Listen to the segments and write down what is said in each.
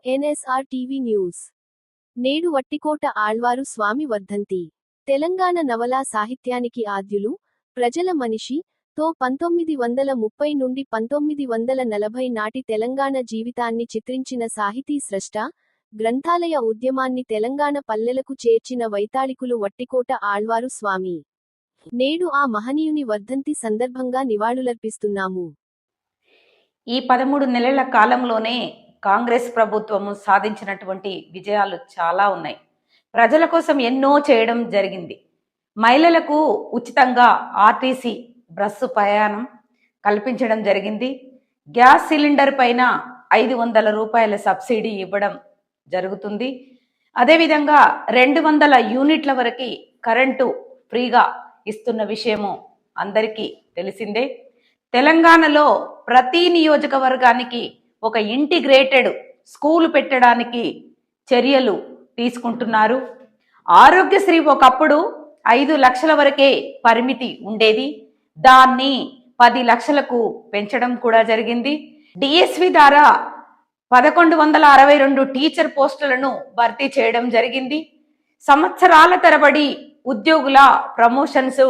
NSR TV news. నేడు వట్టికోట ఆళ్వారు స్వామి వర్ధంతి. తెలంగాణ నవలా సాహిత్యానికి ఆద్యులు, ప్రజల మనిషి, తో 1930 నుండి 1940 నాటి తెలంగాణ జీవితాన్ని చిత్రించిన సాహితీ స్రష్ట, గ్రంథాలయ ఉద్యమాన్ని తెలంగాణ పల్లెలకు చేర్చిన వైతాళికులు వట్టికోట ఆళ్వారు స్వామి. నేడు ఆ మహనీయుని వర్ధంతి సందర్భంగా నివాళులర్పిస్తున్నాము. ఈ 13 నెలల కాలంలోనే కాంగ్రెస్ ప్రభుత్వము సాధించినటువంటి విజయాలు చాలా ఉన్నాయి. ప్రజల కోసం ఎన్నో చేయడం జరిగింది. మహిళలకు ఉచితంగా ఆర్టీసీ బస్సు ప్రయాణం కల్పించడం జరిగింది. గ్యాస్ సిలిండర్ పైన 500 రూపాయల సబ్సిడీ ఇవ్వడం జరుగుతుంది. అదేవిధంగా 200 యూనిట్ల వరకు కరెంటు ఫ్రీగా ఇస్తున్న విషయము అందరికీ తెలిసిందే. తెలంగాణలో ప్రతి నియోజకవర్గానికి ఒక ఇంటిగ్రేటెడ్ స్కూల్ పెట్టడానికి చర్యలు తీసుకుంటున్నారు. ఆరోగ్యశ్రీ ఒకప్పుడు 5 లక్షల వరకే పరిమితి ఉండేది. దాన్ని 10 లక్షలకు పెంచడం కూడా జరిగింది. డిఎస్వి ద్వారా 1162 టీచర్ పోస్టులను భర్తీ చేయడం జరిగింది. సంవత్సరాల తరబడి ఉద్యోగుల ప్రమోషన్స్,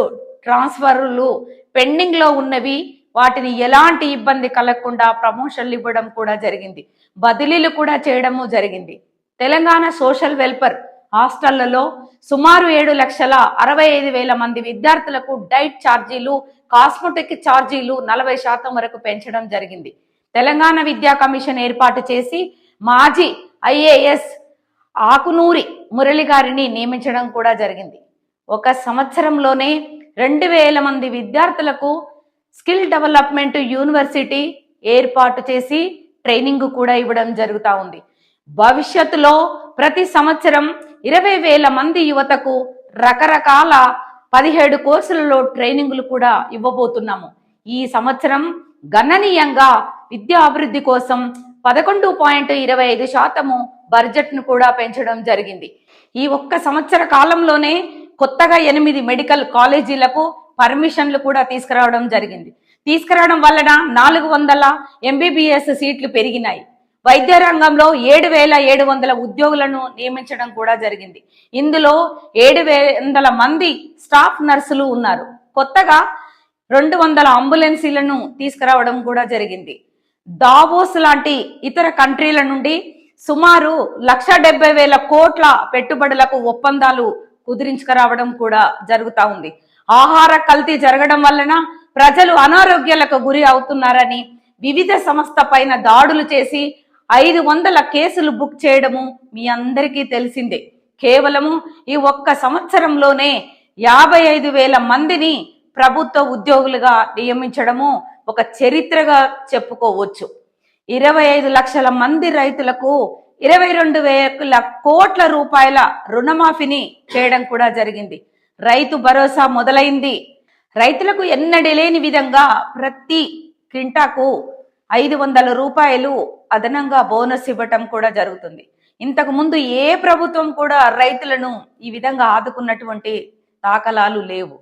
ట్రాన్స్ఫర్లు పెండింగ్ లో ఉన్నవి, వాటిని ఎలాంటి ఇబ్బంది కలగకుండా ప్రమోషన్లు ఇవ్వడం కూడా జరిగింది. బదిలీలు కూడా చేయడము జరిగింది. తెలంగాణ సోషల్ వెల్ఫేర్ హాస్టళ్లలో సుమారు 7,65,000 మంది విద్యార్థులకు డైట్ ఛార్జీలు, కాస్మెటిక్ ఛార్జీలు 40% వరకు పెంచడం జరిగింది. తెలంగాణ విద్యా కమిషన్ ఏర్పాటు చేసి మాజీ ఐఏఎస్ ఆకునూరి మురళి గారిని నియమించడం కూడా జరిగింది. ఒక సంవత్సరంలోనే 2,000 మంది విద్యార్థులకు స్కిల్ డెవలప్మెంట్ యూనివర్సిటీ ఏర్పాటు చేసి ట్రైనింగ్ కూడా ఇవ్వడం జరుగుతూ ఉంది. భవిష్యత్తులో ప్రతి సంవత్సరం 20,000 మంది యువతకు రకరకాల 17 కోర్సులలో ట్రైనింగ్లు కూడా ఇవ్వబోతున్నాము. ఈ సంవత్సరం గణనీయంగా విద్యా అభివృద్ధి కోసం 11.25% బడ్జెట్ను కూడా పెంచడం జరిగింది. ఈ ఒక్క సంవత్సర కాలంలోనే కొత్తగా 8 మెడికల్ కాలేజీలకు పర్మిషన్లు కూడా తీసుకురావడం జరిగింది. తీసుకురావడం వలన 400 MBBS సీట్లు పెరిగినాయి. వైద్య రంగంలో 7,700 ఉద్యోగులను నియమించడం కూడా జరిగింది. ఇందులో 700 మంది స్టాఫ్ నర్సులు ఉన్నారు. కొత్తగా 200 అంబులెన్సీలను తీసుకురావడం కూడా జరిగింది. దావోస్ లాంటి ఇతర కంట్రీల నుండి సుమారు 1,70,000 కోట్ల పెట్టుబడులకు ఒప్పందాలు కుదిరించుకురావడం కూడా జరుగుతూ ఉంది. ఆహార కల్తీ జరగడం వలన ప్రజలు అనారోగ్యాలకు గురి అవుతున్నారని వివిధ సంస్థ పైన దాడులు చేసి 500 కేసులు బుక్ చేయడము మీ అందరికీ తెలిసిందే. కేవలము ఈ ఒక్క సంవత్సరంలోనే 55,000 మందిని ప్రభుత్వ ఉద్యోగులుగా నియమించడము ఒక చరిత్రగా చెప్పుకోవచ్చు. 25 లక్షల మంది రైతులకు 22,000 కోట్ల రూపాయల రుణమాఫీని చేయడం కూడా జరిగింది. రైతు భరోసా మొదలైంది. రైతులకు ఎన్నడూ లేని విధంగా ప్రతి క్వింటాకు 500 రూపాయలు అదనంగా బోనస్ ఇవ్వటం కూడా జరుగుతుంది. ఇంతకు ముందు ఏ ప్రభుత్వం కూడా రైతులను ఈ విధంగా ఆదుకున్నటువంటి దాఖలాలు లేవు.